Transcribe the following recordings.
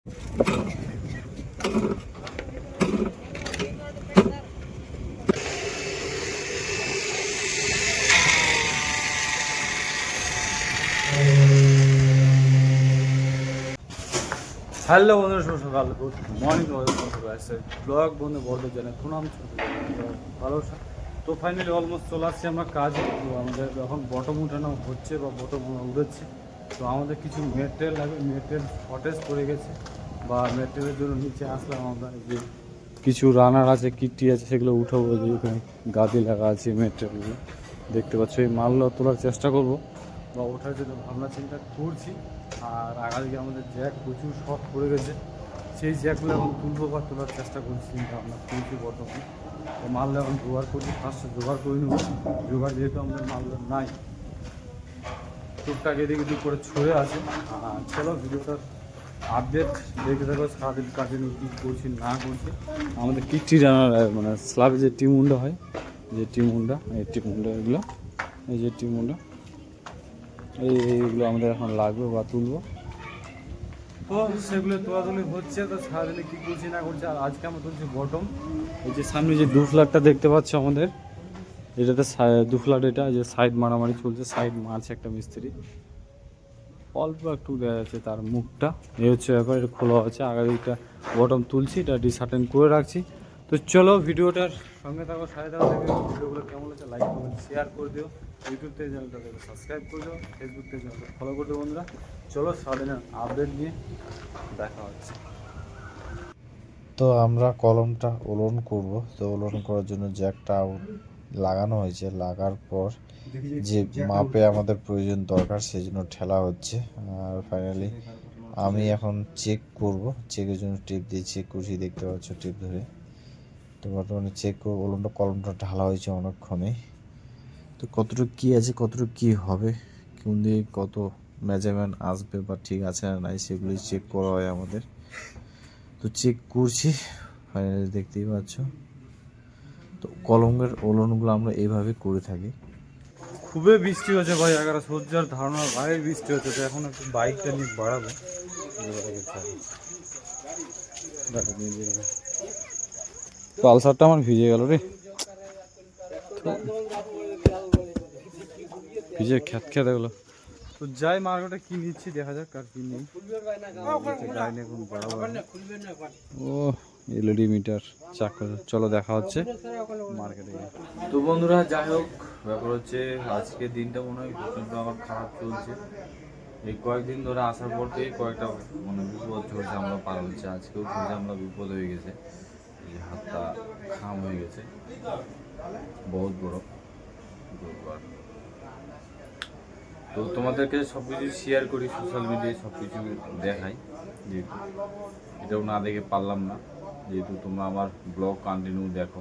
Hello বন্ধুরা, শুভ সকাল, good morning. Blog বন্ধু বলতে জানে প্রণাম ভালো। তো ফাইনালি অলমোস্ট চলে আসছি আমরা কাজে। তো আমাদের এখন বটম উঠানো হচ্ছে বা বটম উঠেছে। তো আমাদের কিছু মেটেরিয়াল লাগবে, মেটেরিয়াল শর্টেজ পড়ে গেছে বা মেটেরিয়ালের জন্য নিচে আসলাম আমরা। যে কিছু রানার আছে, কিটটি আছে, সেগুলো উঠাবো। যে এখানে গাদি লাগা আছে মেটেরিয়ালগুলো দেখতে পাচ্ছ, এই মালগুলো তোলার চেষ্টা করবো বা ওঠার জন্য ভাবনা চিন্তা করছি। আর আগাদিকে আমাদের জ্যাক প্রচুর শখ পড়ে গেছে, সেই জ্যাকগুলো এখন তুলবো বা তোলার চেষ্টা করছি। চিন্তা ভাবনা তুলছি বর্তমানে। তো মালটা এখন জোগাড় করছি, ফার্স্টে জোগাড় করে নেবো। জোগাড় যেহেতু আমাদের মালটা নাই, টুকটাক এদিকে দিক করে ছড়ে আছে। আর চলো ভিডিওটার আপডেট দেখতে থাকো, সারাদিন কাজে নিয়ে কী করছি না করছি। আমাদের কিটটি জানার মানে স্ল্যাবে যে টিম উন্ডা হয়, যে টিম উন্ডা, এই টিম উন্ডা এগুলো, এই যে টিম উন্ডা, এইগুলো আমাদের এখন লাগবে বা তুলবো। তো সেগুলো তোলাতুলি হচ্ছে। তো সারাদিনে কী করছি না করছি। আর আজকে আমরা তুলছি বটম। এই যে সামনে যে 2 ফ্ল্যাটটা দেখতে পাচ্ছ আমাদের, এটাতে 2 ফ্ল্যাট, এটা যে সাইড মারামারি চলছে, সাইড মারছে একটা মিস্ত্রি। অল্প একটু দেখা যাচ্ছে তার মুখটা, এই হচ্ছে ব্যাপার। এটা খোলা আছে, আগে দিকটা বটম তুলছি, এটা ডিসার্টেন করে রাখছি। তো চলো ভিডিওটার সঙ্গে থাকো, সাথে থাকো। ভিডিওগুলো কেমন হচ্ছে লাইক কমেন্ট শেয়ার করে দিও। ইউটিউব থেকে চ্যানেলটাকে সাবস্ক্রাইব করে দিও, ফেসবুক থেকে চ্যানেলটা ফলো করে দিও বন্ধুরা। চলো সারাদিনের আপডেট নিয়ে দেখা হচ্ছে। তো আমরা কলমটা ওলন করব। তো ওলন করার জন্য জ্যাকটা লাগানো হয়েছে, লাগার পর যে মাপে আমাদের প্রয়োজন দরকার সেই জন্য ঠেলা হচ্ছে। আর ফাইনালি আমি এখন চেক করব, চেকের জন্য টেপ দিয়ে চেক করছি, দেখতে পাচ্ছ টেপ ধরে। তো বর্তমানে চেক করব, ওলনটা কলমটা ঢালা হয়েছে অনেকক্ষণে। তো কতটুকু কী আছে, কতটুকু কী হবে, কোন দিকে কত মেজারমেন্ট আসবে বা ঠিক আছে না নাই, সেগুলি চেক করা হয় আমাদের। তো চেক করছি, ফাইনালি দেখতেই পাচ্ছ। তো কলমের ওলনগুলো আমরা এইভাবে করে থাকি। খুবই বৃষ্টি হচ্ছে ভাই, এগারো সূর্যের ধারণার বাইরে বৃষ্টি হচ্ছে। তো এখন একটু বাইকটা নিয়ে বাড়াবো। পালসারটা আমার ভিজে গেল রে, ভিজে খ্যাত খ্যাত এগুলো। তো যাই মার্কেটে কি নিচ্ছি দেখা যাক, আর কি নেই। গাড়ি নিয়ে এখন বাড়াবো। ও এলইডি মিটার চাকা, চলো দেখা হচ্ছে মার্কেটে গিয়ে। তো বন্ধুরা যাই হোক, ব্যাপার হচ্ছে আজকে দিনটা মনে হয় প্রচণ্ড আমার খারাপ চলছে। এই কয়েকদিন ধরে আসার পর থেকে কয়েকটা মানে বিপদ ঝরছে আমরা পার হচ্ছে। আজকেও ঝরছে, আমরা বিপদ হয়ে গেছে। এই হাতটা খাম হয়ে গেছে বহুত বড়। তো তোমাদেরকে সব কিছু শেয়ার করি, সোশ্যাল মিডিয়ায় সব কিছু দেখাই। যেহেতু এটাও না দেখে পারলাম না, যেহেতু তোমরা আমার ব্লগ কন্টিনিউ দেখো।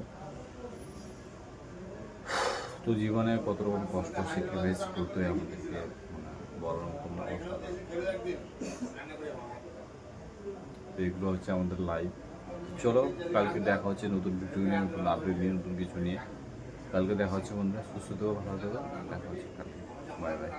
তো জীবনে কত রকম কষ্ট স্যাক্রিফাইস করতে হয় আমাদেরকে, মানে বলার মতো না। তো এগুলো হচ্ছে আমাদের লাইফ। চলো কালকে দেখা হচ্ছে নতুন ভিডিও নিয়ে, নতুন আপডেট নিয়ে, নতুন কিছু নিয়ে। কালকে দেখা হচ্ছে বন্ধুরা, সুস্থ থেকো, ভালো থেকো, দেখা হচ্ছে কালকে। Bye bye.